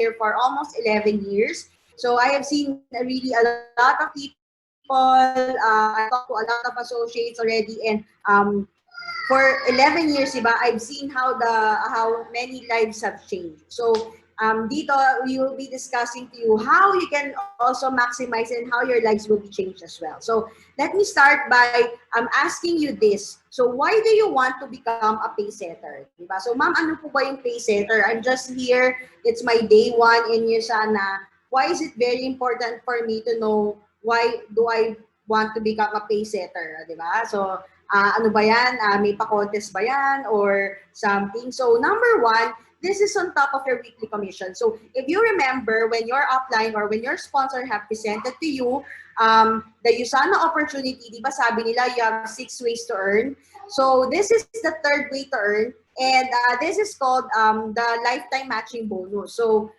here for almost 11 years. So I have seen really a lot of people. I talked to a lot of associates already, and for 11 years, diba, I've seen how many lives have changed. So dito, we will be discussing to you how you can also maximize and how your lives will be changed as well. So let me start by asking you this. So why do you want to become a pacesetter? Diba? So ma'am, ano po ba yung pacesetter? I'm just here. It's my day one in USANA. Why is it very important for me to know why do I want to become a pacesetter? Diba? So ano ba yan? May pa-contest ba yan or something? So number one, this is on top of your weekly commission. So if you remember, when your upline or when your sponsor have presented to you the USANA opportunity, di ba sabi nila you have 6 ways to earn. So this is the third way to earn, and this is called the lifetime matching bonus. So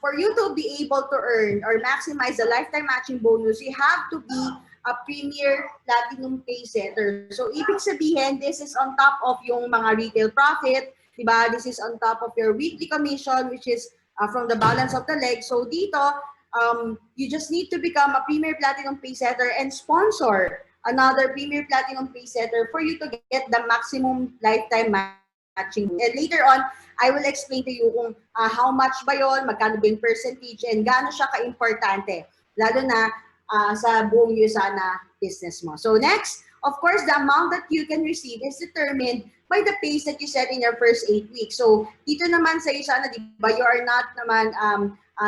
for you to be able to earn or maximize the lifetime matching bonus, you have to be a premier platinum pacesetter. So ibig sabihin, this is on top of yung mga retail profit, diba? This is on top of your weekly commission, which is from the balance of the leg. So dito, you just need to become a premier platinum pacesetter and sponsor another premier platinum pacesetter for you to get the maximum lifetime matching. And later on, I will explain to you kung how much ba yun, magkano ba yung percentage, and gaano siya ka-importante, lalo na sa buong USANA business mo. So next, of course, the amount that you can receive is determined by the pace that you set in your first 8 weeks. So dito naman sa USANA, di ba, you are not naman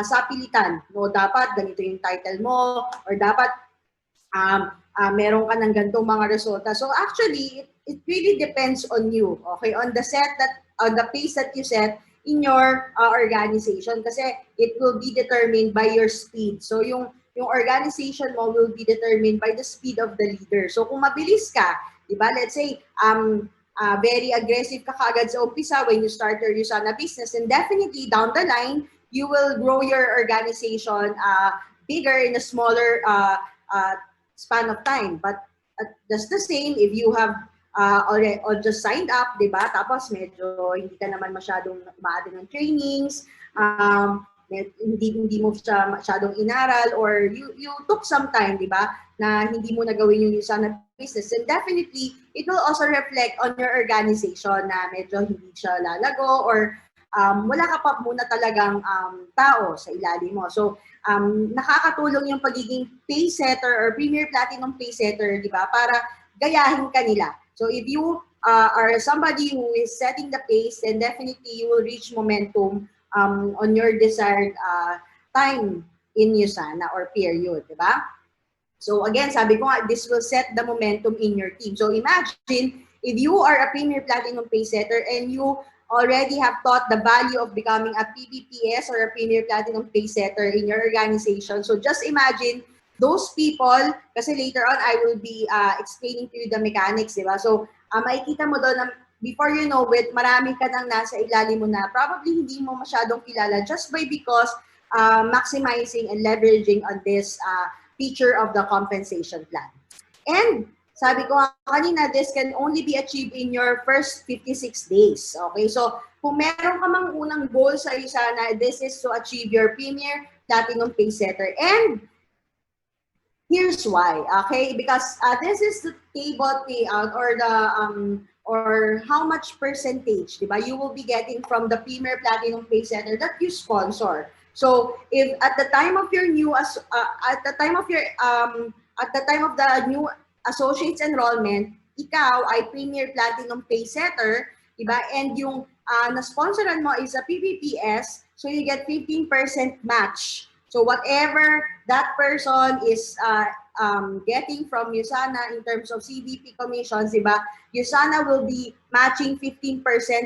sa pilitan. No, dapat ganito yung title mo, or dapat meron ka ng ganitong mga resulta. So actually, it really depends on you, okay? On the pace that you set in your organization, kasi it will be determined by your speed. So yung organization mo will be determined by the speed of the leader. So kung mabilis ka, di ba? Let's say very aggressive ka kaagad sa umpisa when you start your USANA business, and definitely down the line, you will grow your organization bigger in a smaller span of time. But just the same, if you have already or just signed up, di ba? Tapos medyo hindi ka naman masyadong maado ng trainings, hindi mo siya masyadong inaral, or you took some time, di ba, na hindi mo nagawin yung USANA business, and definitely it will also reflect on your organization na medyo hindi siya lalago, or wala ka pa muna talagang tao sa ilalim mo. So nakakatulong yung pagiging pacesetter or premier platinum pacesetter, di ba, para gayahin ka nila. So if you are somebody who is setting the pace, then definitely you will reach momentum on your desired time in USANA or period, di ba? So again, sabi ko nga, this will set the momentum in your team. So imagine if you are a premier platinum pacesetter and you already have taught the value of becoming a PBPS or a premier platinum pacesetter in your organization. So just imagine those people, kasi later on I will be explaining to you the mechanics, di ba? So makikita mo doon na before you know it, marami ka nang nasa ilalim mo na probably hindi mo masyadong kilala just because maximizing and leveraging on this feature of the compensation plan. And sabi ko kanina, this can only be achieved in your first 56 days. Okay, so kung meron ka mang unang goal sa USANA, this is to achieve your premier platinum pacesetter. And here's why, okay? Because this is the table payout, or the or how much percentage, diba, you will be getting from the premier platinum pacesetter that you sponsor. So if at the time of your new at the time of the new associates enrollment, ikaw ay premier platinum pacesetter, diba? And yung na-sponsoran mo is a PPPS, so you get 15% match. So whatever that person is getting from USANA in terms of CVP commissions, diba, USANA will be matching 15%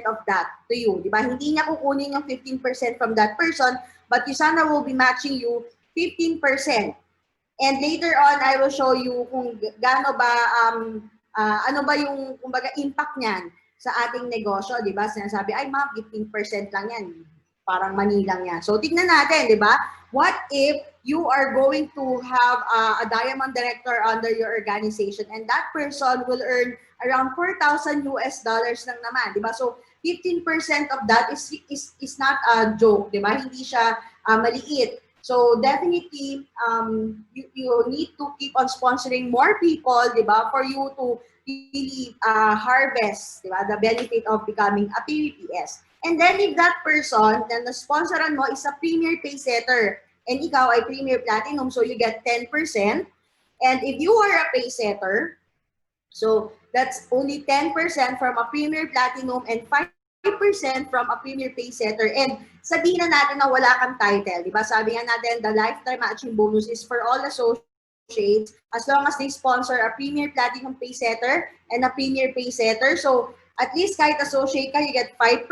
of that to you, diba? Hindi niya kukunin yung 15% from that person, but USANA will be matching you 15%. And later on, I will show you kung gaano ba, ano ba yung, kumbaga, impact niyan sa ating negosyo, di ba? Sinasabi, ay ma'am, 15% lang yan. Parang mani lang yan. So, tignan natin, di ba? What if you are going to have a diamond director under your organization, and that person will earn around $4,000 lang naman, di ba? So, 15% of that is not a joke, di ba? Hindi siya maliit. So definitely, you need to keep on sponsoring more people, di ba? For you to really harvest, di ba? The benefit of becoming a PVPS. And then if that person na na-sponsoran mo is a Premier Pacesetter, and ikaw ay Premier Platinum, so you get 10%. And if you are a Pacesetter, so that's only 10% from a Premier Platinum and 5% from a Premier Pacesetter. And sabihin na natin na wala kang title, di ba? Sabi nga natin, the lifetime matching bonus is for all associates as long as they sponsor a Premier Platinum Pacesetter and a Premier Pacesetter. So at least kahit associate ka, you get 5%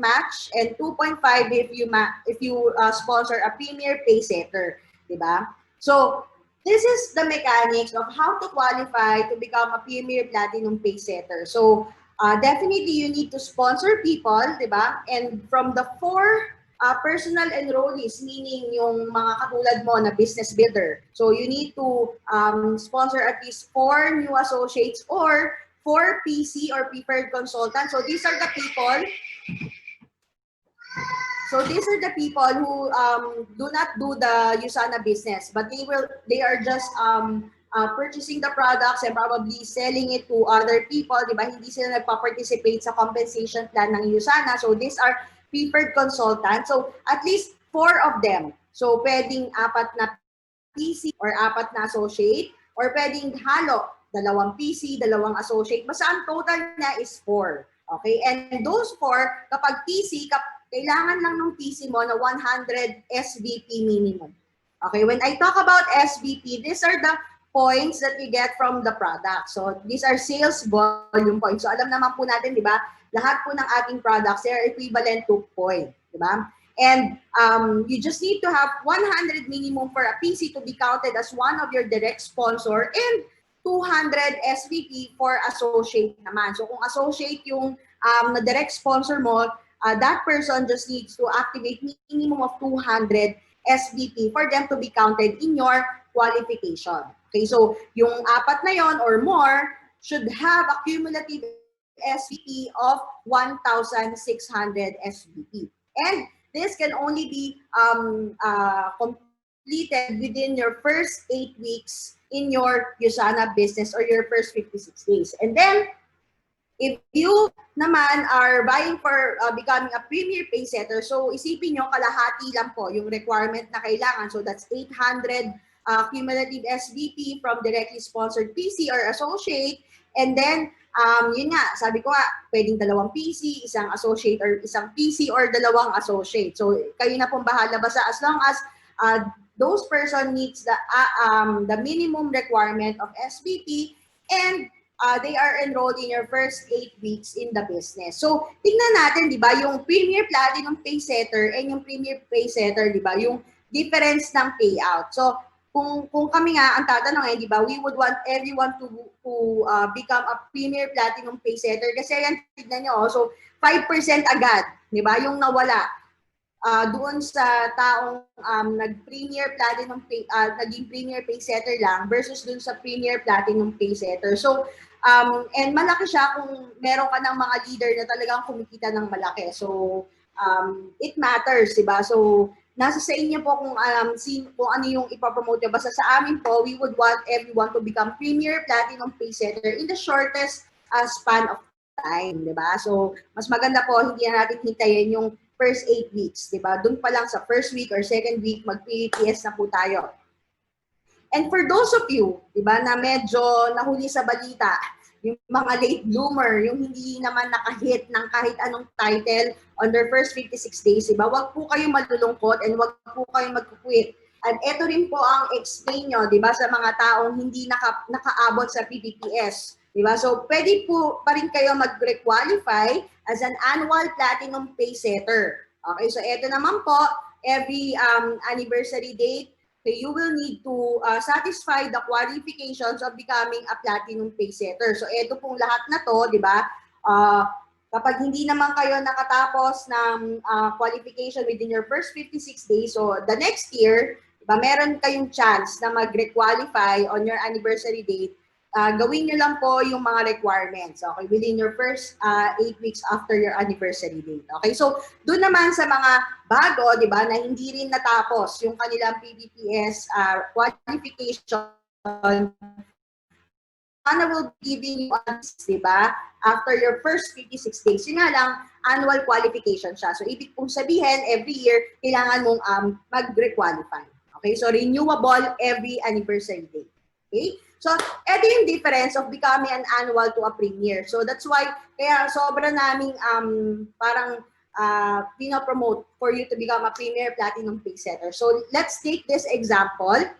match and 2.5 if you sponsor a Premier Pacesetter, di ba? So this is the mechanics of how to qualify to become a Premier Platinum Pacesetter. So definitely you need to sponsor people, di ba? And from the 4 personal enrollees, meaning yung mga katulad mo na business builder. So you need to sponsor at least 4 new associates or 4 PC or preferred consultants. So these are the people. So these are the people who do not do the USANA business, but they are just purchasing the products and probably selling it to other people, di ba? Hindi sila nagpa-participate sa compensation plan ng USANA. So these are preferred consultants. So at least 4 of them. So pwedeng 4 na PC or 4 na associate, or pwedeng halo, 2 PC, 2 associate. Basta ang total na is 4. Okay? And those 4, kapag PC, kailangan lang ng PC mo na 100 SVP minimum. Okay? When I talk about SVP, these are the points that we get from the product. So these are sales volume points. So alam naman po natin, di ba? Lahat po ng ating products, they are equivalent to point. Di ba? And you just need to have 100 minimum for a PC to be counted as one of your direct sponsor and 200 SVP for associate naman. So kung associate yung na direct sponsor mo, that person just needs to activate minimum of 200 SVP for them to be counted in your qualification. Okay, so yung 4 na yon or more should have a cumulative SVP of 1,600 SVP. And this can only be completed within your first 8 weeks in your USANA business or your first 56 days. And then, if you naman are vying for becoming a Premier Pacesetter, so isipin nyo, kalahati lang po yung requirement na kailangan. So that's 800 cumulative SVP from directly sponsored PC or associate. And then, yun nga, sabi ko nga, pwedeng 2 PC, 1 associate or 1 PC or 2 associate. So kayo na pong bahala basta as long as those person meets the minimum requirement of SVP and they are enrolled in your first 8 weeks in the business. So, tingnan natin, di ba, yung Premier Platinum Pacesetter and yung Premier Pacesetter, di ba, yung difference ng payout. So, kung kami nga ang tatanungin, di ba, we would want everyone to become a Premier Platinum Pacesetter kasi yan, tignan nyo, so 5% agad, di ba, yung nawala doon sa taong nag-Premier Platinum naging Premier Pacesetter lang versus doon sa Premier Platinum Pacesetter. So, and malaki siya kung meron ka ng mga leader na talagang kumikita ng malaki. So, it matters, diba? So, nasa sa inyo po kung ano yung ipapromote nyo. Basta sa amin po, we would want everyone to become Premier Platinum Pacesetter in the shortest span of time, diba? So, mas maganda po, hindi na natin hintayin yung first 8 weeks, diba? Doon pa lang sa first week or second week, mag-PPS na po tayo. And for those of you, diba, na medyo nahuli sa balita, yung mga late bloomer, yung hindi naman nakahit ng kahit anong title on their first 56 days, diba? Wag po kayong malulungkot and wag po kayong mag-quit. And ito rin po ang explain nyo, diba, sa mga taong hindi nakaabot sa PPPS. Diba? So, pwede po pa rin kayo mag-requalify as an annual platinum pacesetter. Okay, so ito naman po, every anniversary date, okay, you will need to satisfy the qualifications of becoming a platinum pacesetter. So, ito pong lahat na to, di ba? Kapag hindi naman kayo nakatapos ng qualification within your first 56 days, so the next year, diba, meron kayong chance na mag-requalify on your anniversary date gawin nyo lang po yung mga requirements, okay, within your first 8 weeks after your anniversary date. Okay, so doon naman sa mga bago, di ba, na hindi rin natapos yung kanilang PBPS qualification, USANA will be giving you di ba, after your first 56 days. Yun nga lang, annual qualification siya. So, ibig pong sabihin, every year, kailangan mong mag-requalify. Okay? So, renewable every anniversary date. Okay? So, ito yung difference of becoming an annual to a premier. So, that's why, kaya sobra naming parang pinopromote for you to become a premier platinum PACESETTER. So, let's take this example.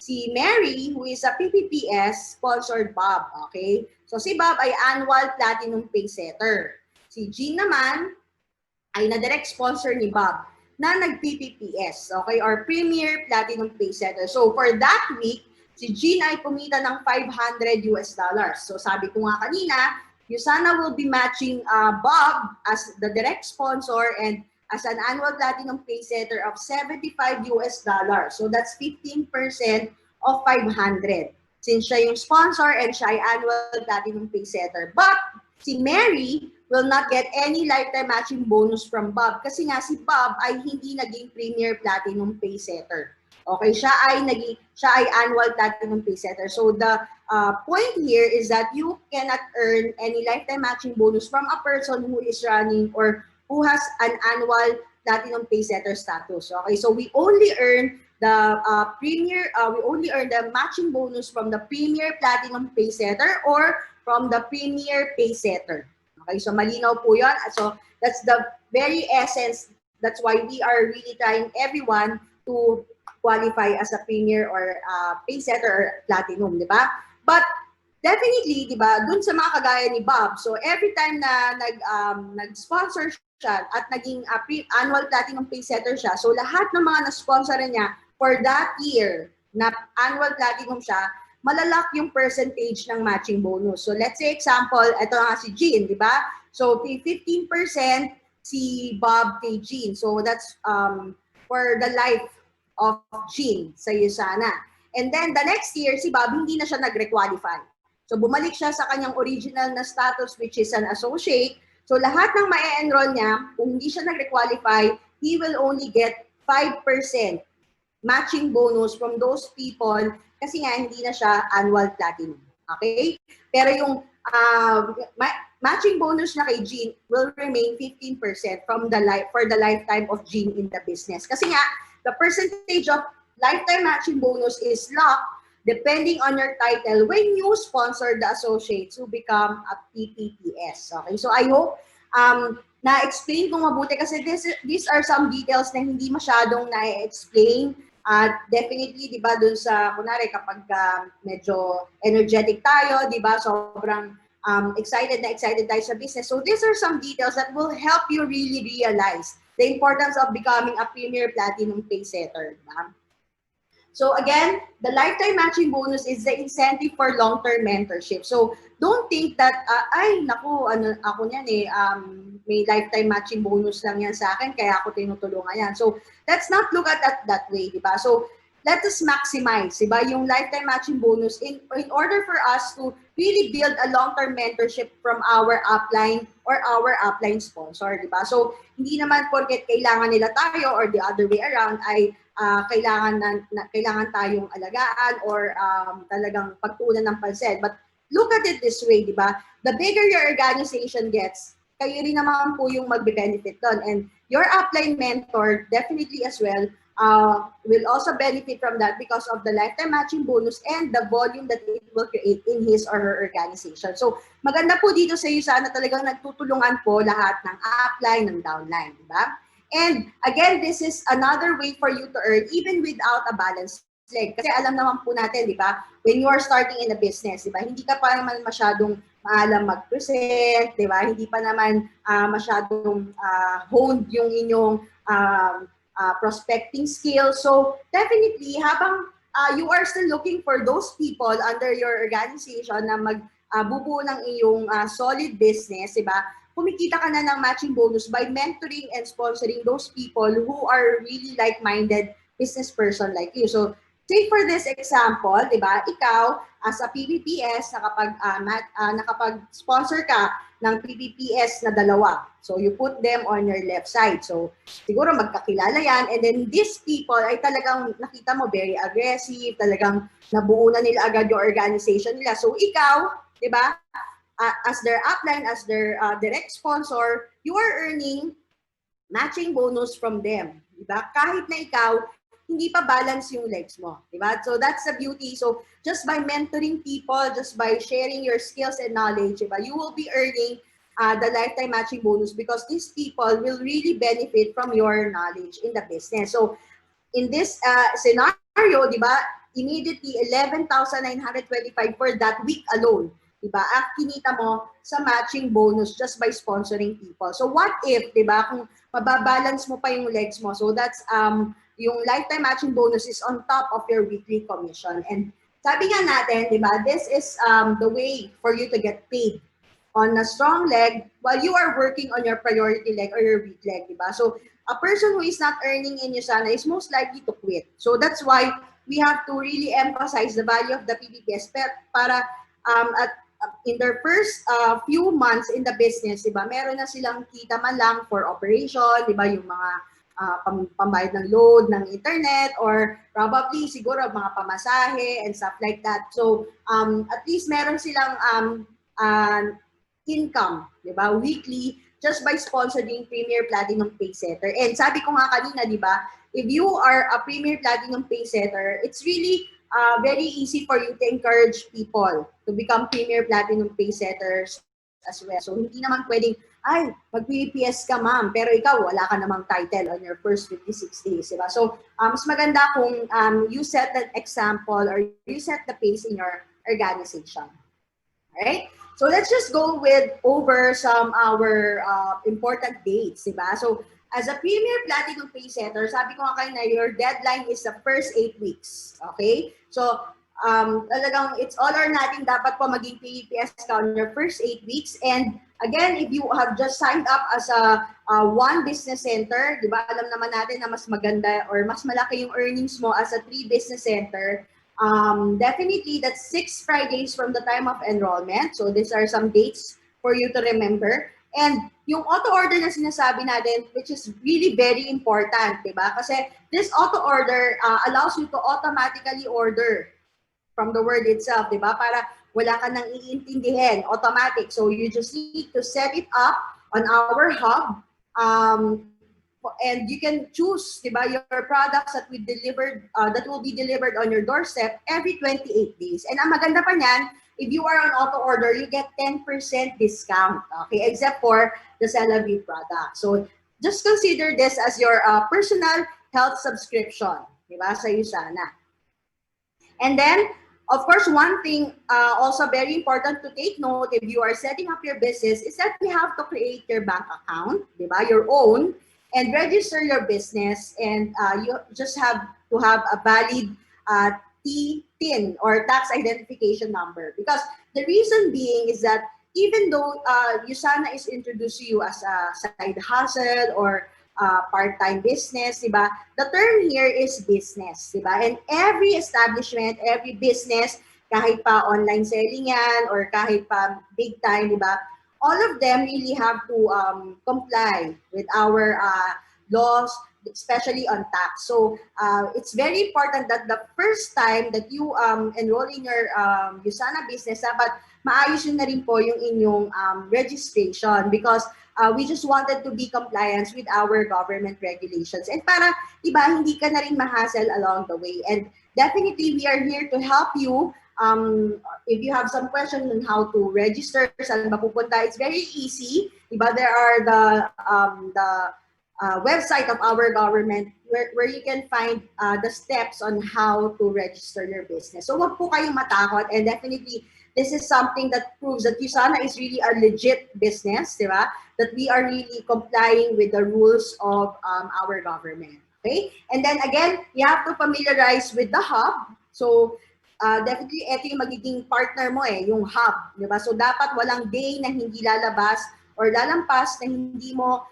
Si Mary, who is a PPPS, sponsored Bob, okay? So si Bob ay annual platinum PACESETTER. Si Jean naman ay na-direct sponsor ni Bob na nag-PPPS, okay? Or Premier Platinum PACESETTER. So for that week, si Jean ay kumita ng $500 US. So sabi ko nga kanina, USANA will be matching Bob as the direct sponsor and as an annual platinum PACESETTER of $75 US. So that's 15% of 500. Since siya yung sponsor and siya ay annual platinum PACESETTER. But si Mary will not get any lifetime matching bonus from Bob kasi nga si Bob ay hindi naging premier platinum PACESETTER. Okay, siya ay annual platinum PACESETTER. So the point here is that you cannot earn any lifetime matching bonus from a person who is running or who has an annual platinum PACESETTER status. Okay, so we only earn the we only earn the matching bonus from the premier platinum PACESETTER or from the premier PACESETTER. Okay, so malinaw po yun. So that's the very essence. That's why we are really trying everyone to qualify as a premier or PACESETTER or platinum, di ba? But definitely, di ba, dun sa mga kagaya ni Bob, so every time na nag-sponsor siya at naging annual platinum PACESETTER siya, so lahat ng mga na-sponsor niya for that year na annual platinum siya, malalak yung percentage ng matching bonus. So let's say example, ito nga si Jean, di ba? So 15% si Bob kay Jean. So that's for the life of Jean sa USANA. And then the next year, si Bob hindi na siya nag-requalify. So bumalik siya sa kanyang original na status which is an associate. So lahat ng ma-enroll niya, kung hindi siya nag-requalify, he will only get 5% matching bonus from those people kasi nga hindi na siya annual platinum. Okay? Pero yung matching bonus na kay Jean will remain 15% for the lifetime of Jean in the business. Kasi nga, the percentage of lifetime matching bonus is locked depending on your title when you sponsor the associates who become a PPPS. Okay? So I hope na-explain ko mabuti kasi these are some details na hindi masyadong na-explain. Definitely, di ba, dun sa, kunwari, kapag medyo energetic tayo, di ba, sobrang excited tayo sa business. So these are some details that will help you really realize the importance of becoming a premier platinum PACESETTER. Di ba? So again, the lifetime matching bonus is the incentive for long-term mentorship. So don't think that, ay, naku, ako niyan may lifetime matching bonus lang yan sa akin, kaya ako tinutulungan yan. So let's not look at that way, di ba? So let us maximize, di ba, yung lifetime matching bonus in order for us to really build a long-term mentorship from our upline or our upline sponsor, di ba? So hindi naman porket kailangan nila tayo or the other way around ay kailangan tayong alagaan or talagang pagtuunan ng pansin. But look at it this way, di ba? The bigger your organization gets, kayo rin naman po yung magbe-benefit doon. And your upline mentor definitely as well will also benefit from that because of the lifetime matching bonus and the volume that it will create in his or her organization. So maganda po dito sa USANA talagang nagtutulungan po lahat ng upline, ng downline, di ba? And again, this is another way for you to earn even without a balanced leg. Kasi alam naman po natin, di ba, when you are starting in a business, di ba, hindi ka pa naman masyadong maalam mag-present, di ba, hindi pa naman masyadong honed yung inyong prospecting skills. So definitely, habang you are still looking for those people under your organization na magbubuo ng iyong solid business, di ba, kumikita ka na ng matching bonus by mentoring and sponsoring those people who are really like-minded business person like you. So say for this example, di ba, ikaw as a PPPS, nakapag-sponsor ka ng PPPS na dalawa. So you put them on your left side. So siguro magkakilala yan. And then these people ay talagang nakita mo very aggressive, talagang nabuo na nila agad yung organization nila. So ikaw, di ba, as their upline, as their direct sponsor, you are earning matching bonus from them. Diba? Kahit na ikaw, hindi pa balance yung legs mo. Diba? So that's the beauty. So just by mentoring people, just by sharing your skills and knowledge, diba, you will be earning the lifetime matching bonus because these people will really benefit from your knowledge in the business. So in this scenario, diba, immediately 11,925 for that week alone. Diba? At kinita mo sa matching bonus just by sponsoring people. So what if, diba, kung mababalance mo pa yung legs mo. So that's yung lifetime matching bonus is on top of your weekly commission. And sabi nga natin, di ba, this is the way for you to get paid on a strong leg while you are working on your priority leg or your weak leg, di ba? So a person who is not earning in USANA is most likely to quit. So that's why we have to really emphasize the value of the PPPS para in their first few months in the business, diba, meron na silang kita man lang for operation, diba, yung mga pambayad ng load ng internet or probably siguro mga pamasahe and stuff like that. So at least meron silang income, diba, weekly just by sponsoring Premier Platinum PACESETTER. And sabi ko nga kanina, diba, if you are a Premier Platinum PACESETTER, it's really very easy for you to encourage people to become Premier Platinum PACESETTERs as well. So, hindi naman pwedeng, ay, mag-PPS ka, ma'am, pero ikaw, wala ka namang title on your first 56 days, diba? So, mas maganda kung you set an example or you set the pace in your organization. Alright? So, let's just go over some our important dates, diba? So, as a Premier Platinum PACESETTER, sabi ko nga kayo na your deadline is the first 8 weeks. Okay? So, talagang it's all or nothing. Dapat po maging PPS ka on your first 8 weeks. And again, if you have just signed up as a one business center, di ba, alam naman natin na mas maganda or mas malaki yung earnings mo as a 3 business center. Definitely, that's 6 Fridays from the time of enrollment. So, these are some dates for you to remember. And yung auto-order na sinasabi natin, which is really very important, diba? Kasi this auto-order allows you to automatically order from the word itself, diba? Para wala ka nang iintindihin, automatic. So you just need to set it up on our hub. And you can choose, diba, your products that we delivered, that will be delivered on your doorstep every 28 days. And ang maganda pa niyan, if you are on auto order, you get 10% discount, okay, except for the CelaVie product. So just consider this as your personal health subscription, diba, sa USANA. And then, of course, one thing also very important to take note if you are setting up your business is that you have to create your bank account, diba, your own, and register your business, and you just have to have a valid TIN or tax identification number. Because the reason being is that even though USANA is introduced to you as a side hustle or part-time business, diba? The term here is business, diba? And every establishment, every business, kahit pa online selling yan or kahit pa big time, diba? All of them really have to comply with our laws, especially on tax. So it's very important that the first time that you enroll in your USANA business, dapat maayos yun na rin po yung inyong registration because we just wanted to be compliant with our government regulations. And para, diba, hindi ka na rin ma-hassle along the way. And definitely, we are here to help you. If you have some questions on how to register, saan mapupunta, it's very easy. Diba? There are the website of our government where you can find the steps on how to register your business. So wag po kayong matakot, and definitely this is something that proves that USANA is really a legit business, diba? That we are really complying with the rules of our government. Okay? And then again, you have to familiarize with the hub. So definitely, ito yung magiging partner mo yung hub, di ba? So, dapat walang day na hindi lalabas or lalampas na hindi mo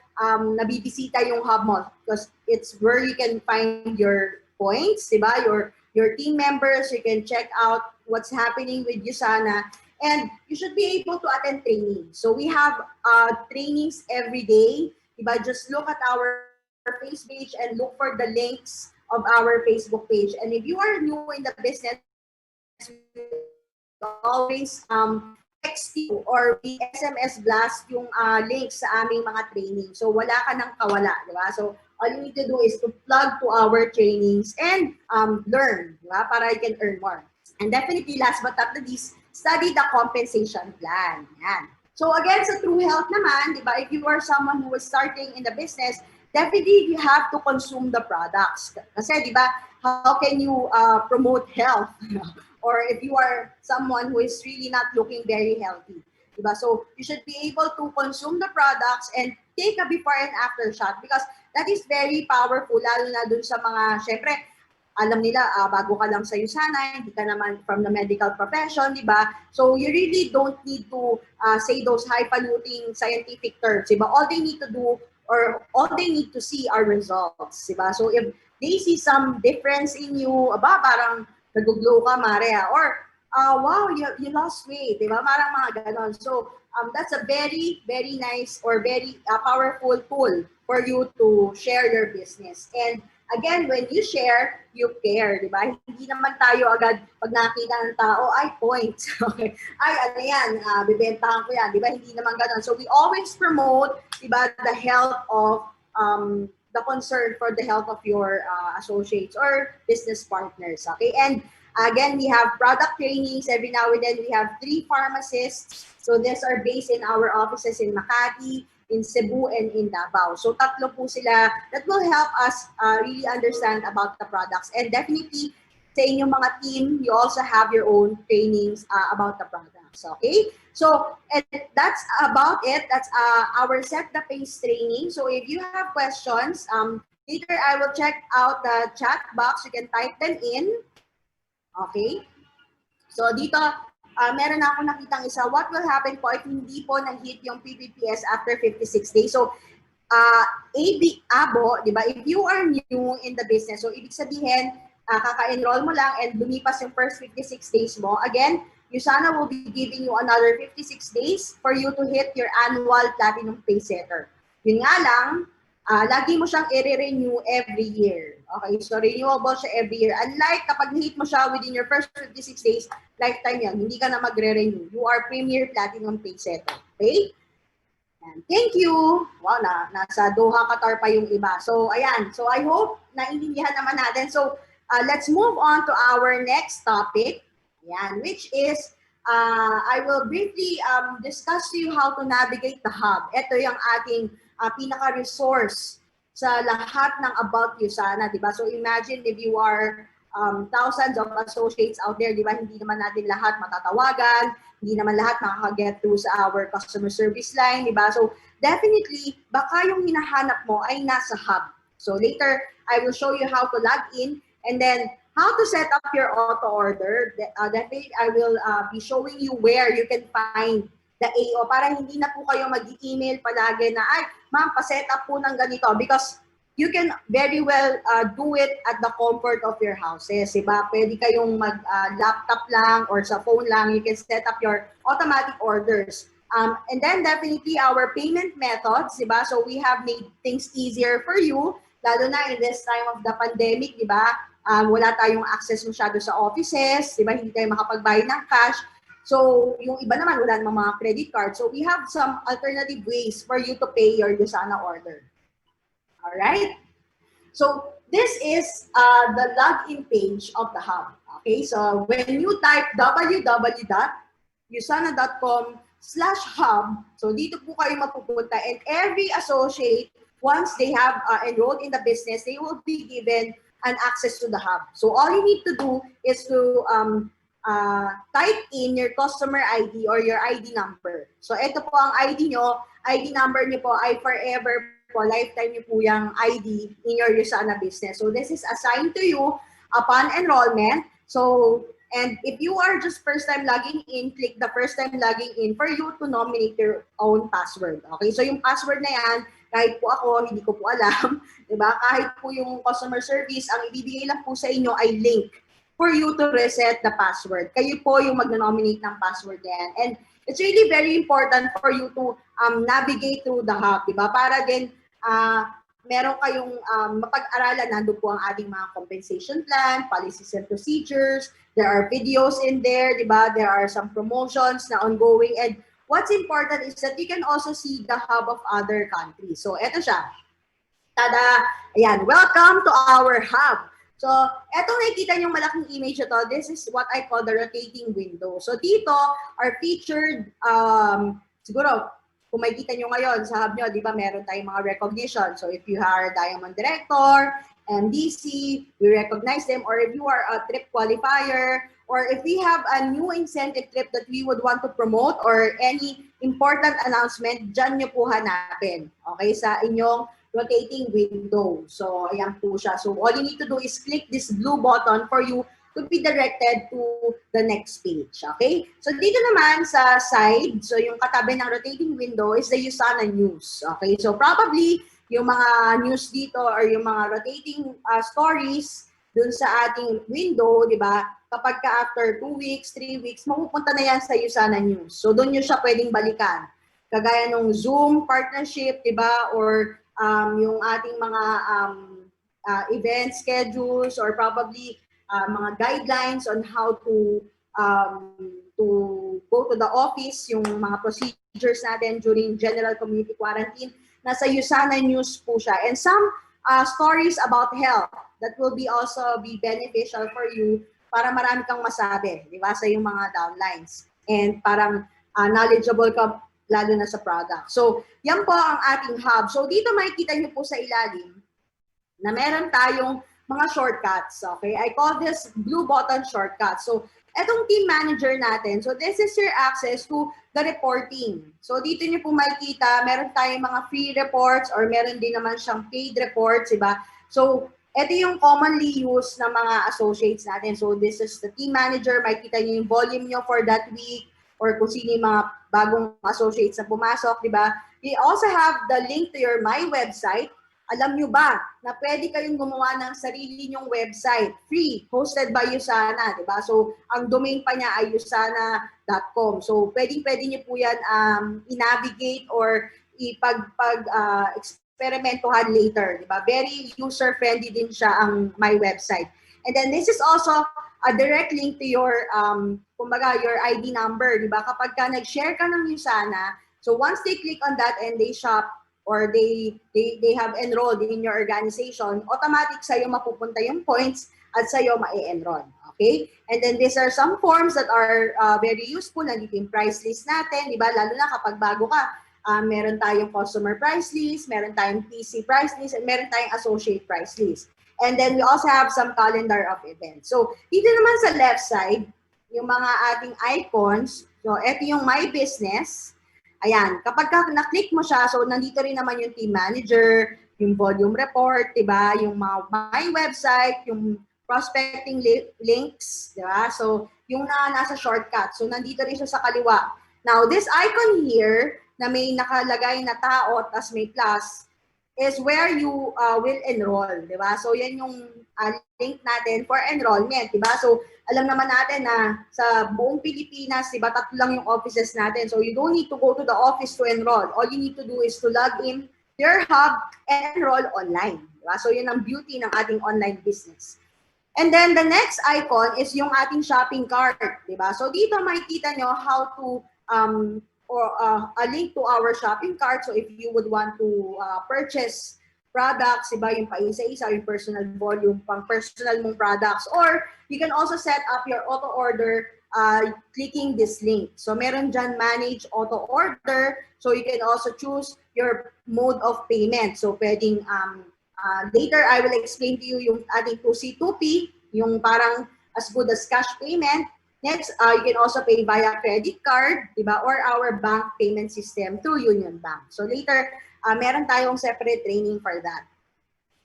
nabibisita yung hub mo because it's where you can find your points, di ba? Your your team members, you can check out what's happening with USANA, and you should be able to attend training. So we have trainings every day. Diba? Just look at our Facebook page and look for the links of our Facebook page. And if you are new in the business, we always text you or we SMS blast yung links sa aming mga training. So wala ka nang kawala, di ba? So all you need to do is to plug to our trainings and learn, di ba? Para you can earn more. And definitely, last but not the least, study the compensation plan. Yan. So again, sa True Health naman, di ba, if you are someone who is starting in the business, definitely you have to consume the products. Kasi, di ba, how can you promote health? Or if you are someone who is really not looking very healthy. Diba? So you should be able to consume the products and take a before and after shot because that is very powerful, lalo na dun sa mga, syempre, alam nila, bago ka lang sa USANA, hindi ka naman from the medical profession, di ba? So you really don't need to say those highfalutin scientific terms, di ba? All they need to do or all they need to see are results, di ba? So if they see some difference in you, parang nag-glow ka, Maria, or wow, you lost weight, di ba? Parang mga ganon. So that's a very, very nice or very powerful tool for you to share your business. And again, when you share, you care, di ba? Hindi naman tayo agad pag nakita ng tao, ay, points. Okay. Ay, ano yan, bibentahan ko yan, di ba? Hindi naman ganun. So we always promote, di ba, the health of, the concern for the health of your associates or business partners, okay? And again, we have product trainings every now and then. We have 3 pharmacists. So these are based in our offices in Makati, in Cebu, and in Davao. So tatlo po sila that will help us really understand about the products. And definitely, sa inyong mga team, you also have your own trainings about the products. Okay? So, and that's about it. That's our Set the Pace training. So if you have questions, later I will check out the chat box. You can type them in. Okay? So dito, meron na ako nakitang isa. What will happen po if hindi po nag-hit yung PPPS after 56 days? So, ABO, di ba? If you are new in the business, so ibig sabihin, kaka-enroll mo lang and lumipas yung first 56 days mo. Again, USANA will be giving you another 56 days for you to hit your annual Platinum PACESETTER. Yun nga lang, lagi mo siyang i-renew every year. Okay, so renewable siya every year. Unlike kapag na-hit mo siya within your first 56 days, lifetime yan, hindi ka na magre-renew. You are Premier Platinum PACESETTER. Okay? And thank you. Wow, nasa Doha, Qatar pa yung iba. So, ayan. So, I hope naintindihan naman natin. So, let's move on to our next topic. Ayan, which is, I will briefly discuss to you how to navigate the hub. Ito yung ating pinaka-resource sa lahat ng about USANA, di ba? So imagine if you are thousands of associates out there, di ba? Hindi naman natin lahat matatawagan, hindi naman lahat makaka-get through sa our customer service line, di ba? So definitely, baka yung hinahanap mo ay nasa hub. So later, I will show you how to log in and then how to set up your auto order. Definitely, I will be showing you where you can find the AO para hindi na po kayo mag-email palagi na, ay, ma'am, pa-set up po ng ganito because you can very well do it at the comfort of your houses, diba? Pwede kayong mag-laptop lang or sa phone lang, you can set up your automatic orders. And then definitely our payment methods, diba? So we have made things easier for you, lalo na in this time of the pandemic, diba? Wala tayong access masyado sa offices, diba? Hindi tayo makapagbayad ng cash. So, yung iba naman, wala namang mga credit card. So, we have some alternative ways for you to pay your USANA order. All right? So, this is the login page of the hub. Okay? So, when you type www.usana.com/hub, so dito po kayo mapupunta. And every associate, once they have enrolled in the business, they will be given an access to the hub. So, all you need to do is to type in your customer ID or your ID number. So, ito po ang ID nyo. ID number nyo po ay forever po, lifetime nyo po yung ID in your USANA business. So, this is assigned to you upon enrollment. So, and if you are just first time logging in, click the first time logging in for you to nominate your own password. Okay? So, yung password na yan, kahit po ako, hindi ko po alam, diba? Kahit po yung customer service, ang ibibigay lang po sa inyo ay link. for you to reset the password. Kayo po yung mag-nominate ng password yan. And it's really very important for you to navigate through the hub, di ba? Para din meron kayong mapag-aralan, nandun po ang ating mga compensation plan, policies and procedures, there are videos in there, di ba? There are some promotions na ongoing, and what's important is that you can also see the hub of other countries. So, eto siya. Tada! Ayan, welcome to our hub. So, etong nakikita niyong malaking image ito, this is what I call the rotating window. So, dito are featured, siguro, kung makikita nyo ngayon sa hub nyo, di ba, meron tayong mga recognition. So, if you are Diamond Director, MDC, we recognize them. Or if you are a trip qualifier, or if we have a new incentive trip that we would want to promote, or any important announcement, dyan nyo po hanapin. Okay, sa inyong rotating window. So, ayan po siya. So, all you need to do is click this blue button for you to be directed to the next page. Okay? So, dito naman sa side, so yung katabi ng rotating window is the USANA news. Okay? So, probably, yung mga news dito or yung mga rotating stories dun sa ating window, di ba? Kapag ka after 2 weeks, 3 weeks, mapupunta na yan sa USANA news. So, doon nyo siya pwedeng balikan. Kagaya ng Zoom partnership, di ba? Or yung ating mga event schedules, or probably mga guidelines on how to go to the office, yung mga procedures natin during general community quarantine. Nasa USANA News po siya. And some stories about health that will be also be beneficial for you para marami kang masabi, di ba, sa yung mga downlines. And parang knowledgeable ka lalo na sa product. So, yan po ang ating hub. So, dito makikita nyo po sa ilalim na meron tayong mga shortcuts. Okay? I call this blue button shortcuts. So, etong team manager natin, so this is your access to the reporting. So, dito nyo po makikita, meron tayong mga free reports or meron din naman siyang paid reports, diba? So, ito yung commonly used na mga associates natin. So, this is the team manager. Makikita nyo yung volume nyo for that week, or kung sino yung mga bagong associates na pumasok, di ba? We also have the link to your My website. Alam nyo ba na pwede kayong gumawa ng sarili nyong website, free, hosted by USANA, di ba? So, ang domain pa niya ay usana.com. So, pwede nyo po yan i-navigate or experimentuhan later, di ba? Very user-friendly din siya ang My website. And then, this is also a direct link to your kumbaga, your ID number, di ba? Kapag ka nag-share ka ng USANA, so once they click on that and they shop or they have enrolled in your organization, automatic sa'yo mapupunta yung points at sa'yo ma-enroll. Okay? And then these are some forms that are very useful. Nandito yung price list natin, di ba? Lalo na kapag bago ka, meron tayong customer price list, meron tayong PC price list, and meron tayong associate price list. And then we also have some calendar of events. So, dito naman sa left side, yung mga ating icons, so ito yung My Business. Ayan, kapag na-click mo siya, so nandito rin naman yung team manager, yung volume report, diba? Yung mga My website, yung prospecting links, diba? So, yung nasa shortcut. So, nandito rin siya sa kaliwa. Now, this icon here, na may nakalagay na tao, tas may plus, is where you will enroll, di ba? So, yan yung link natin for enrollment, di ba? So, alam naman natin na sa buong Pilipinas, di ba, 3 lang yung offices natin. So, you don't need to go to the office to enroll. All you need to do is to log in your hub and enroll online, di ba? So, yan ang beauty ng ating online business. And then, the next icon is yung ating shopping cart, di ba? So, dito makikita nyo how to a link to our shopping cart. So if you would want to purchase products, iba yung paisa-isa, yung personal volume, pang personal mong products. Or you can also set up your auto order clicking this link. So meron dyan manage auto order. So you can also choose your mode of payment. So pwedeng later I will explain to you yung ating 2C2P, yung parang as good as cash payment. Next, you can also pay via credit card, diba? Or our bank payment system through Union Bank. So later, meron tayong separate training for that.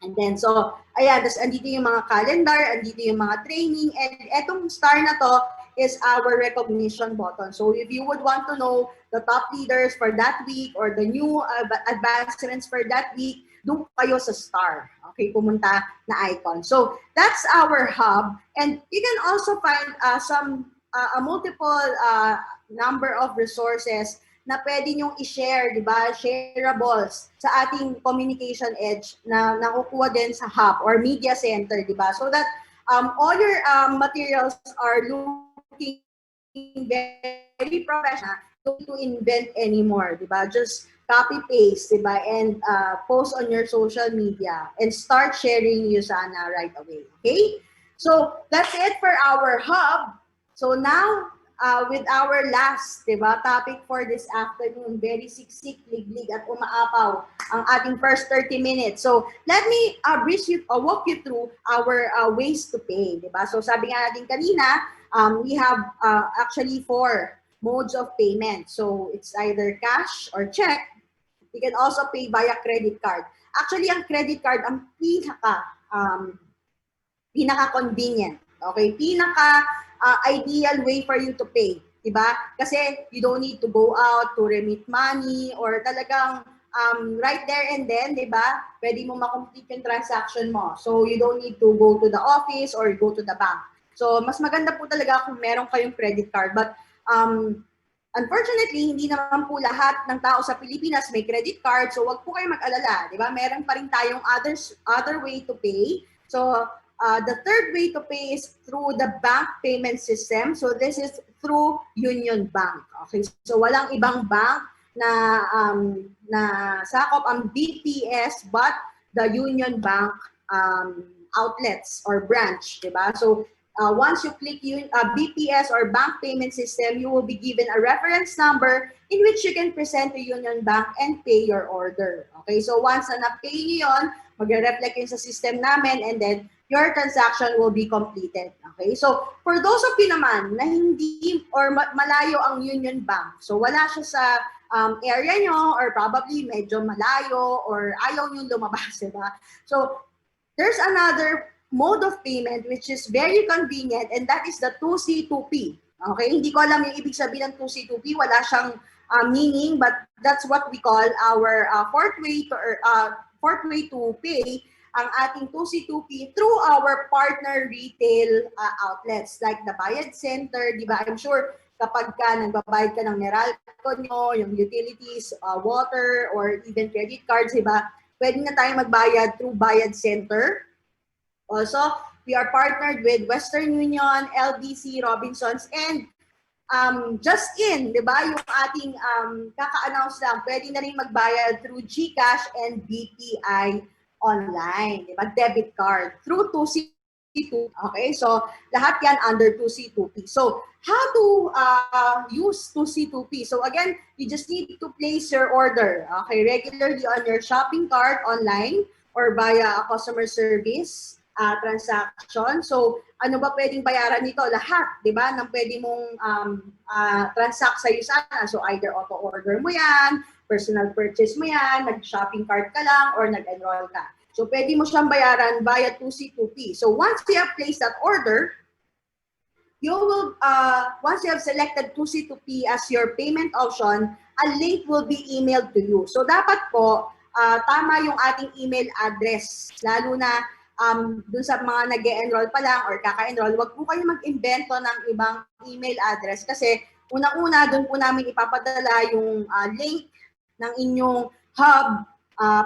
And then, so, ayan, tapos andito yung mga calendar, andito yung mga training, and etong star na to is our recognition button. So if you would want to know the top leaders for that week or the new advancements for that week, doon kayo sa star. Okay, pumunta na icon. So that's our hub, and you can also find a multiple number of resources na pwede nyong i-share, di ba? Shareables sa ating communication edge na nakukuha din sa hub or media center, di ba? So that all your materials are looking very professional. Don't need to invent anymore, di ba? Just copy paste, di ba? And post on your social media and start sharing USANA right away. Okay? So that's it for our hub. So now, with our last, di ba, topic for this afternoon, very siksik, liglig, at umaapaw ang ating first 30 minutes. So let me walk you through our ways to pay, di ba? So sabi nga natin kanina, we have actually 4 modes of payment. So it's either cash or check. You can also pay via credit card. Actually, ang credit card ang pinaka-convenient. Okay? Ideal way for you to pay. Diba? Kasi you don't need to go out to remit money or talagang right there and then, diba? Pwede mo makomplete yung transaction mo. So you don't need to go to the office or go to the bank. So mas maganda po talaga kung meron kayong credit card. But unfortunately, hindi naman po lahat ng tao sa Pilipinas may credit card. So wag po kayo mag-alala. Diba? Meron pa rin tayong other way to pay. So the third way to pay is through the bank payment system. So this is through Union Bank. Okay, so walang ibang bank na sakop ang BPS but the Union Bank outlets or branch, diba? So once you click BPS or bank payment system, you will be given a reference number in which you can present to Union Bank and pay your order. Okay, so once na na-pay niyo yun, magre-reflect yun sa system namin and then your transaction will be completed. Okay? So, for those of you naman na hindi or malayo ang Union Bank, so wala siya sa area nyo or probably medyo malayo or ayaw nyo lumabas, diba? So, there's another mode of payment which is very convenient and that is the 2C2P. Okay? Hindi ko alam yung ibig sabihin ng 2C2P. Wala siyang meaning but that's what we call our fourth way to pay ang ating 2C2P through our partner retail outlets like the Bayad Center, di ba? I'm sure kapag ka nagbabayad ka ng Meralco nyo, yung utilities, water, or even credit cards, di ba? Pwede na tayo magbayad through Bayad Center. Also, we are partnered with Western Union, LBC, Robinsons, and just in, di ba? Yung ating kaka-announce lang, pwede na rin magbayad through GCash and BPI online, di ba? Debit card through 2C2P. Okay, so lahat yan under 2C2P. So how to use 2C2P? So again, you just need to place your order, okay, regularly on your shopping cart online or via a customer service transaction. So ano ba pwedeng bayaran nito? Lahat, di ba? Nang pwede mong transact sa USANA. So either auto order mo yan, personal purchase mo yan, nag-shopping cart ka lang, or nag-enroll ka. So, pwede mo siyang bayaran via 2C2P. So, once you have placed that order, you will, once you have selected 2C2P as your payment option, a link will be emailed to you. So, dapat po, tama yung ating email address. Lalo na dun sa mga nag-e-enroll pa lang or kaka-enroll, wag po kayo mag-invento ng ibang email address kasi unang-una, dun po namin ipapadala yung link ng inyong hub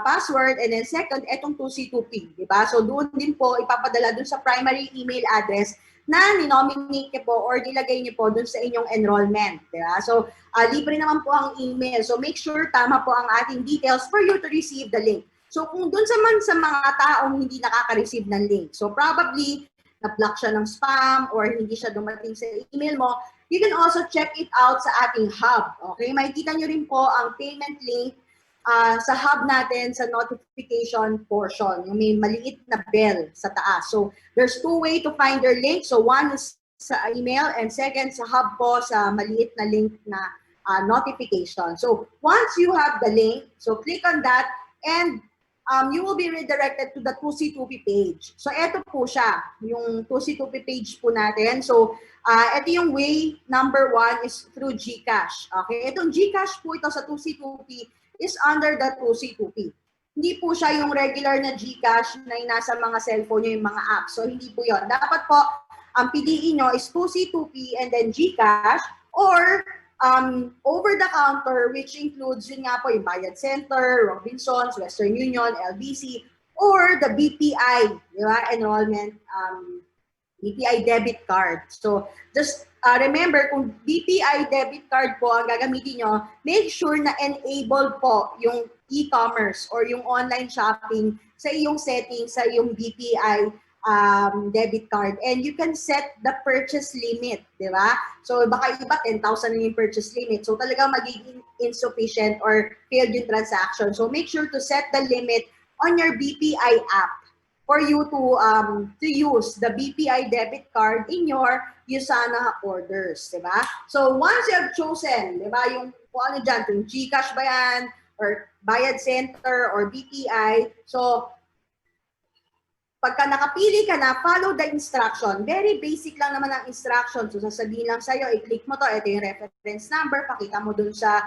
password, and then second, etong 2C2P, di ba? So doon din po ipapadala dun sa primary email address na ninominate niyo po or nilagay niyo po dun sa inyong enrollment, di ba? So libre naman po ang email. So make sure tama po ang ating details for you to receive the link. So kung dun sa mga taong hindi nakaka-receive ng link, so probably na-block siya ng spam or hindi siya dumating sa email mo, you can also check it out sa ating hub. Okay? Makikita nyo rin po ang payment link sa hub natin sa notification portion. Yung may maliit na bell sa taas. So, there's 2 ways to find your link. So, one is sa email and second sa hub po sa maliit na link na notification. So, once you have the link, so click on that and you will be redirected to the 2C2P page. So, eto po siya, yung 2C2P page po natin. So, ito yung way number 1 is through GCash. Okay, itong GCash po ito sa 2C2P is under the 2C2P. hindi po siya yung regular na GCash na yung nasa mga cellphone nyo, yung mga apps. So, hindi po yun. Dapat po, ang piliin nyo is 2C, 2P, and then GCash, or over the counter, which includes yun nga po yung Bayad Center, Robinsons, Western Union, LBC, or the BPI, di ba? Enrollment BPI debit card. So, just remember, kung BPI debit card po ang gagamitin nyo, make sure na enable po yung e-commerce or yung online shopping sa iyong settings, sa iyong BPI debit card. And you can set the purchase limit, di ba? So, baka iba 10,000 na yung purchase limit. So, talagang magiging insufficient or failed yung transaction. So, make sure to set the limit on your BPI app for you to use the BPI debit card in your USANA orders, di ba? So once you have chosen, di ba, yung kung ano dyan, kung GCash ba yan, or Bayad Center, or BPI, so pagka nakapili ka na, follow the instruction. Very basic lang naman ang instruction. So sasabihin lang sa'yo, i-click mo to, ito yung reference number, pakita mo dun sa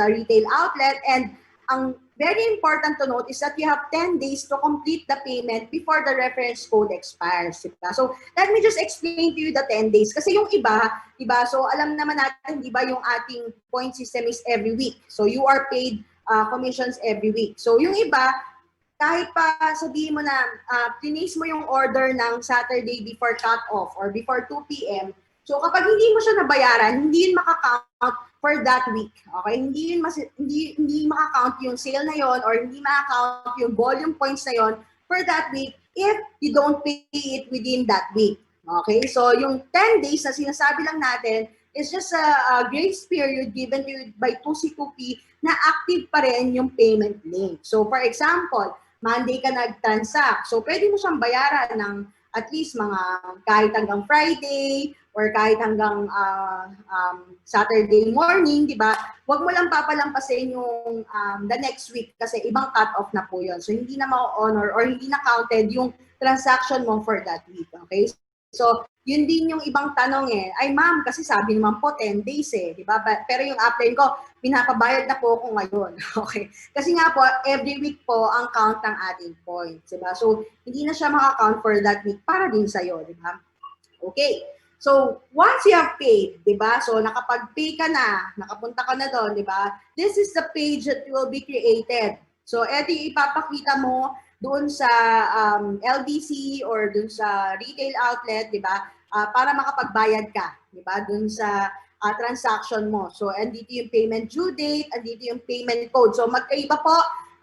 retail outlet, and ang very important to note is that you have 10 days to complete the payment before the reference code expires. Diba? So, let me just explain to you the 10 days. Kasi yung iba, diba, so alam naman natin, diba, yung ating point system is every week. So, you are paid commissions every week. So, yung iba, kahit pa sabihin mo na place mo yung order ng Saturday before cut-off or before 2 p.m., so kapag hindi mo siya nabayaran, hindi yun makakount for that week. Okay? Hindi yun hindi makakount yung sale na yon or hindi makakount yung volume points na yon for that week if you don't pay it within that week. Okay? So yung 10 days na sinasabi lang natin is just a grace period given to you by 2C2P na active pa rin yung payment link. So for example, Monday ka nag-transact. So pwede mo siyang bayaran ng at least mga kahit hanggang Friday or kahit hanggang Saturday morning, di ba? Huwag mo lang papalampasin yung the next week kasi ibang cut-off na po yun. So, hindi na ma-honor or hindi na counted yung transaction mo for that week. Okay? So, yun din yung ibang tanong eh. Ay ma'am, kasi sabi naman po 10 days eh. Di ba? Pero yung upline ko, pinapabayad na po ako ngayon. Okay? Kasi nga po, every week po ang count ng ating points. Di ba? So, hindi na siya maka-count for that week para din sa'yo. Di ba? Okay. So, once you have paid, di ba? So, nakapag-pay ka na, nakapunta ka na doon, di ba? This is the page that will be created. So, eto yung ipapakita mo doon sa LBC or doon sa retail outlet, di ba? Para makapagbayad ka, di ba? Doon sa transaction mo. So, andito yung payment due date, andito yung payment code. So, magkaiba po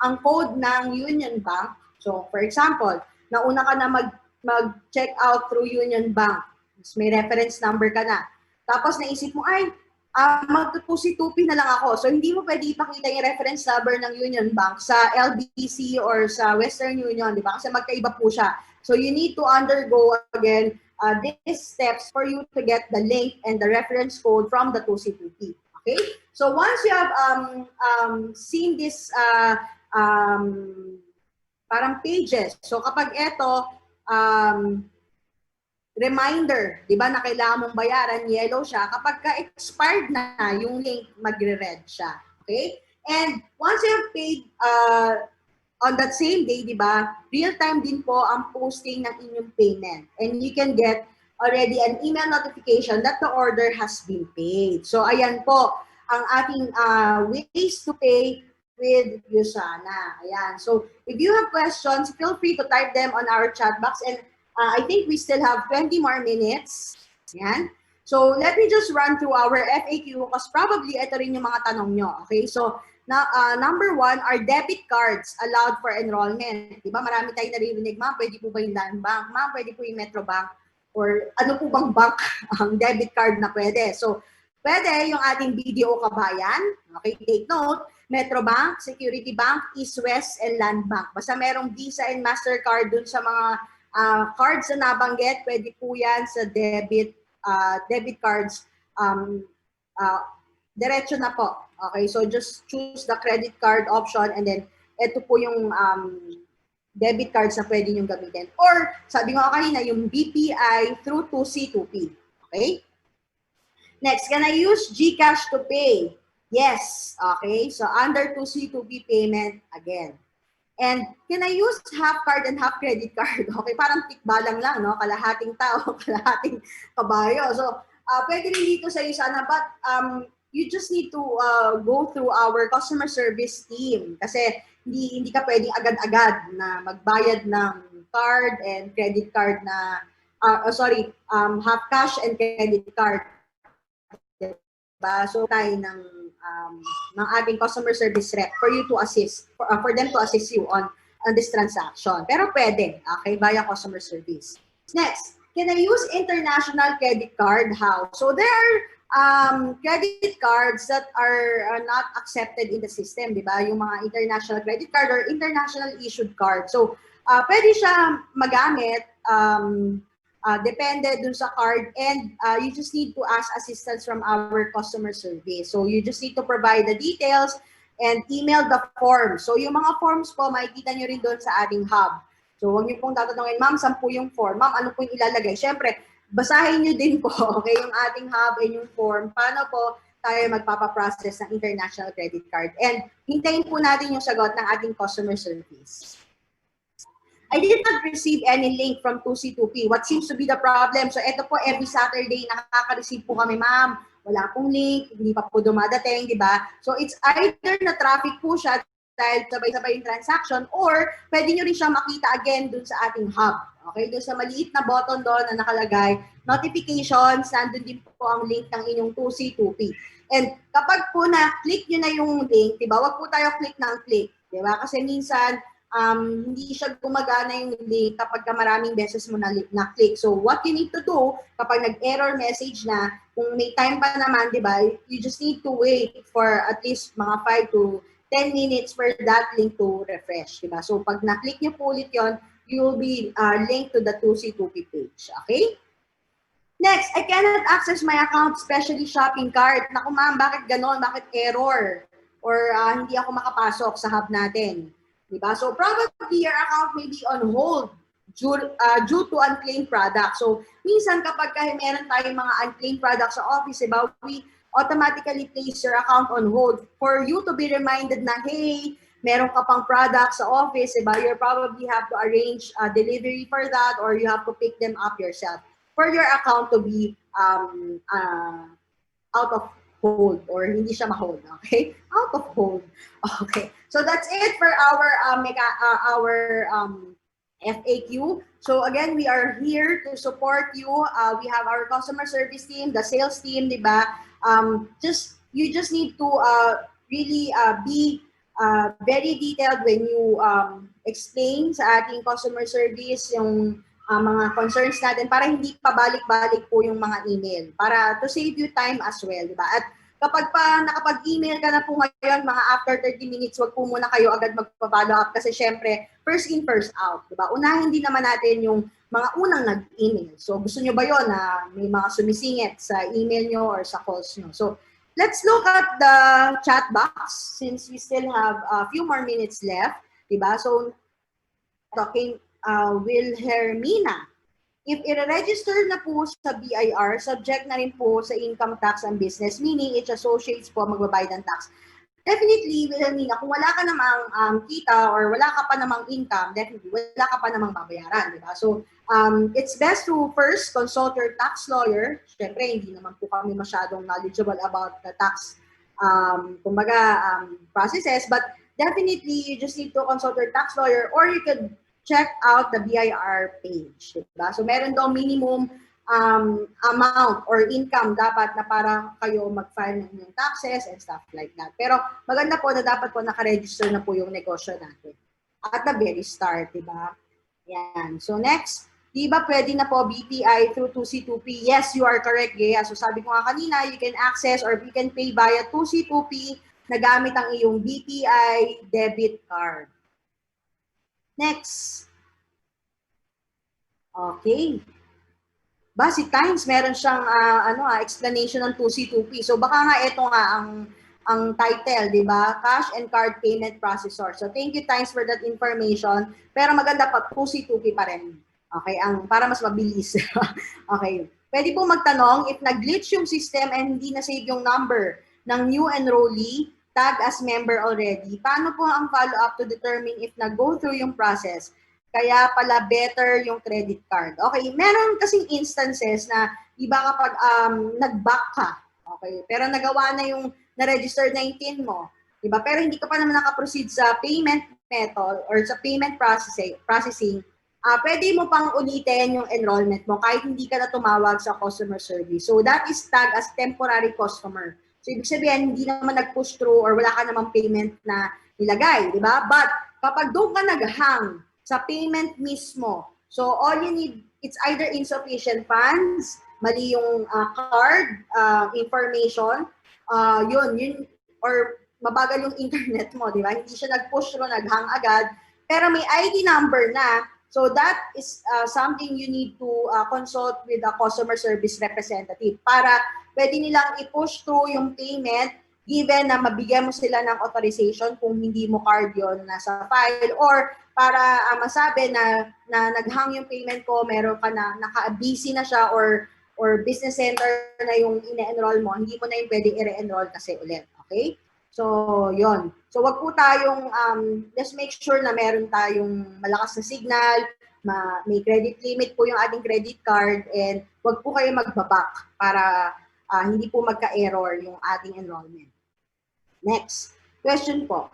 ang code ng Union Bank. So, for example, nauna ka na mag-check out through Union Bank. May reference number ka na. Tapos naisip mo, ay, mag-2C2P na lang ako. So, hindi mo pwede ipakita yung reference number ng Union Bank sa LBC or sa Western Union, di ba? Kasi magkaiba po siya. So, you need to undergo, again, these steps for you to get the link and the reference code from the 2C2P. Okay? So, once you have seen this parang pages, so kapag ito, reminder, di ba, na kailangan mong bayaran, yellow siya. Kapag ka-expired na, yung link, magre-red siya. Okay? And once you have paid on that same day, di ba, real-time din po ang posting ng inyong payment. And you can get already an email notification that the order has been paid. So, ayan po ang ating ways to pay with USANA. Ayan. So, if you have questions, feel free to type them on our chat box. And I think we still have 20 more minutes. Yan. So, let me just run through our FAQ because probably ito rin yung mga tanong nyo. Okay? So, number 1, are debit cards allowed for enrollment? Diba? Marami tayong naririnig, ma'am, pwede po ba yung Land Bank? Ma'am, pwede po yung Metro Bank? Or ano po bang bank ang debit card na pwede? So, pwede yung ating BDO Kabayan. Okay, take note. Metro Bank, Security Bank, East West, and Land Bank. Basta merong Visa and MasterCard dun sa mga cards na nabanggit, pwede po yan sa debit cards. Diretso na po. Okay, so just choose the credit card option and then ito po yung debit cards na pwede nyo gamitin. Or, sabi ko kanina, yung BPI through 2C2P. Okay? Next, can I use GCash to pay? Yes. Okay, so under 2C2P payment, again. And can I use half card and half credit card? Okay, parang tikbalang lang, no? Kalahating tao, kalahating kabayo. So, pwede rin dito sa USANA, but you just need to go through our customer service team. Kasi hindi ka pwedeng agad-agad na magbayad ng card and credit card na, half cash and credit card. Diba? So, tayo ng ating customer service rep for you to assist, for them to assist you on this transaction. Pero pwede, okay, via customer service. Next, can I use international credit card? How? So there are credit cards that are not accepted in the system, di ba? Yung mga international credit card or international issued card. So pwede siya magamit, depende dun sa card, and you just need to ask assistance from our customer service. So you just need to provide the details and email the form. So yung mga forms po, makikita nyo rin doon sa ating hub. So huwag nyo pong tatanungin, ma'am, saan po yung form? Ma'am, ano po yung ilalagay? Siyempre, basahin nyo din po, okay, yung ating hub and yung form. Paano po tayo magpapaprocess ng international credit card? And hintayin po natin yung sagot ng ating customer service. I did not receive any link from 2C2P. What seems to be the problem? So ito po, every Saturday, nakaka-receive po kami, ma'am. Wala pong link, hindi pa po dumadating, di ba? So it's either na traffic po siya dahil sabay-sabay yung transaction, or pwede nyo rin siya makita again dun sa ating hub. Okay? Dun sa maliit na button doon na nakalagay, notifications, nandun din po ang link ng inyong 2C2P. And kapag po na-click nyo na yung link, di ba? Wag po tayo click ng click. Di ba? Kasi minsan, hindi siya gumagana yung link kapag maraming beses mo na-click. So, what you need to do, kapag nag-error message na, kung may time pa naman, di ba, you just need to wait for at least mga 5 to 10 minutes for that link to refresh. Di ba? So, pag na-click nyo po ulit yun, you will be linked to the 2C2P page. Okay? Next, I cannot access my account, especially shopping cart. Naku ma'am, bakit ganon? Bakit error? Or hindi ako makapasok sa hub natin? Diba? So probably your account may be on hold due to unclaimed products. So minsan kapag meron tayong mga unclaimed products sa office, diba, we automatically place your account on hold for you to be reminded na, hey, meron ka pang products sa office, diba? You probably have to arrange a delivery for that, or you have to pick them up yourself for your account to be out of hold, or hindi siya ma-hold, okay? Out of hold. Okay. So that's it for our FAQ. So again, we are here to support you. We have our customer service team, the sales team, di ba? You just need to really be very detailed when you explain sa ating customer service yung mga concerns natin, para hindi pabalik-balik po yung mga email, para to save you time as well, di ba? At kapag pa nakapag-email ka na po ngayon, mga after 30 minutes, wag po muna kayo agad magpa-follow up, kasi syempre, first in, first out, di ba? Unahin din naman natin yung mga unang nag-email. So gusto nyo ba yon na may mga sumisingit sa email nyo or sa calls nyo? So let's look at the chat box since we still have a few more minutes left, di ba? So talking Wilhelmina, if i-register na po sa BIR, subject na rin po sa income tax and business, meaning its associates po magbabayad ng tax. Definitely, Wilhelmina, kung wala ka namang kita or wala ka pa namang income, definitely, wala ka pa namang babayaran, di ba? So, it's best to first consult your tax lawyer. Siyempre, hindi naman po kami masyadong knowledgeable about the tax processes, but definitely, you just need to consult your tax lawyer, or you could check out the BIR page. Diba? So meron daw minimum amount or income dapat na para kayo mag-file ng inyong taxes and stuff like that. Pero maganda po na dapat po nakaregister na po yung negosyo natin at the very start, diba? Yan. So next, di ba pwede na po BPI through 2C2P? Yes, you are correct, Gea. So sabi ko nga kanina, you can access or you can pay via 2C2P na gamit ang iyong BPI debit card. Next. Okay. Basic Times, meron siyang explanation ng 2C2P. So baka nga ito nga ang title, di ba? Cash and Card Payment Processor. So thank you Times for that information. Pero maganda pa, 2C2P pa rin. Okay, para mas mabilis. Okay. Pwede po magtanong if nag-glitch yung system and hindi na-save yung number ng new enrollee, tag as member already, paano po ang follow-up to determine if nag-go through yung process? Kaya pala better yung credit card. Okay, meron kasing instances na iba kapag nag-back ka, okay, pero nagawa na yung na-register na yung TIN mo, diba? Pero hindi ka pa naman nakaproceed sa payment method or sa payment processing, pwede mo pang ulitin yung enrollment mo kahit hindi ka na tumawag sa customer service. So that is tagged as temporary customer. So ibig sabihin, hindi naman nag-push through or wala ka namang payment na nilagay, di ba? But kapag doon ka nag-hang sa payment mismo, so all you need, it's either insufficient funds, mali yung card information, yun, or mabagal yung internet mo, di ba? Hindi siya nag-push through, nag-hang agad, pero may ID number na. So that is something you need to consult with a customer service representative para pwede nilang i-push through yung payment given na mabigyan mo sila ng authorization kung hindi mo card yun nasa file, or para masabi na nag-hang yung payment ko, meron ka na, naka-busy na siya, or business center na yung ine-enroll mo, hindi mo na yung pwede i-re-enroll kasi ulit. Okay? So, yon. So, wag po tayong, just make sure na meron tayong malakas na signal, may credit limit po yung ating credit card, and wag po kayo magbabak para hindi po magka-error yung ating enrollment. Next, question po.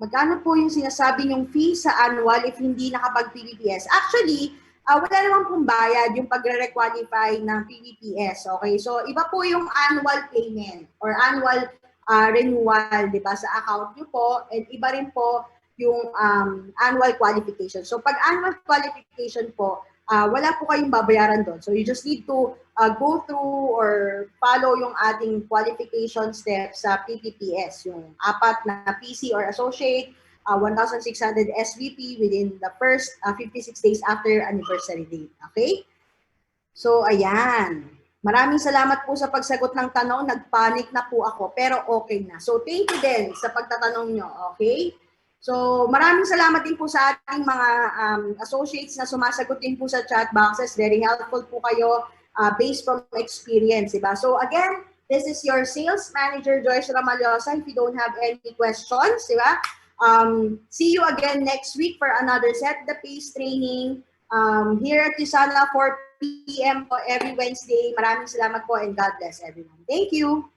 Magkano po yung sinasabi yung fee sa annual if hindi nakapag-PPPS? Actually, wala namang pong bayad yung pagre-requalify ng PPPS. Okay? So, iba po yung annual payment or annual renewal, di ba, sa account nyo po, and iba rin po yung annual qualification. So, pag annual qualification po, wala po kayong babayaran doon. So, you just need to go through or follow yung ating qualification steps sa PPPS, yung 4 na PC or associate, 1,600 SVP within the first 56 days after anniversary date. Okay? So, ayan. Maraming salamat po sa pagsagot ng tanong. Nagpanic na po ako, pero okay na. So, thank you din sa pagtatanong nyo, okay? So, maraming salamat din po sa ating mga associates na sumasagot din po sa chat boxes. Very helpful po kayo based from experience, diba? So, again, this is your sales manager, Joyce Ramalhosa. If you don't have any questions, diba? See you again next week for another Set the Pace training here at USANA 4 p.m. po every Wednesday. Maraming salamat po and God bless everyone. Thank you.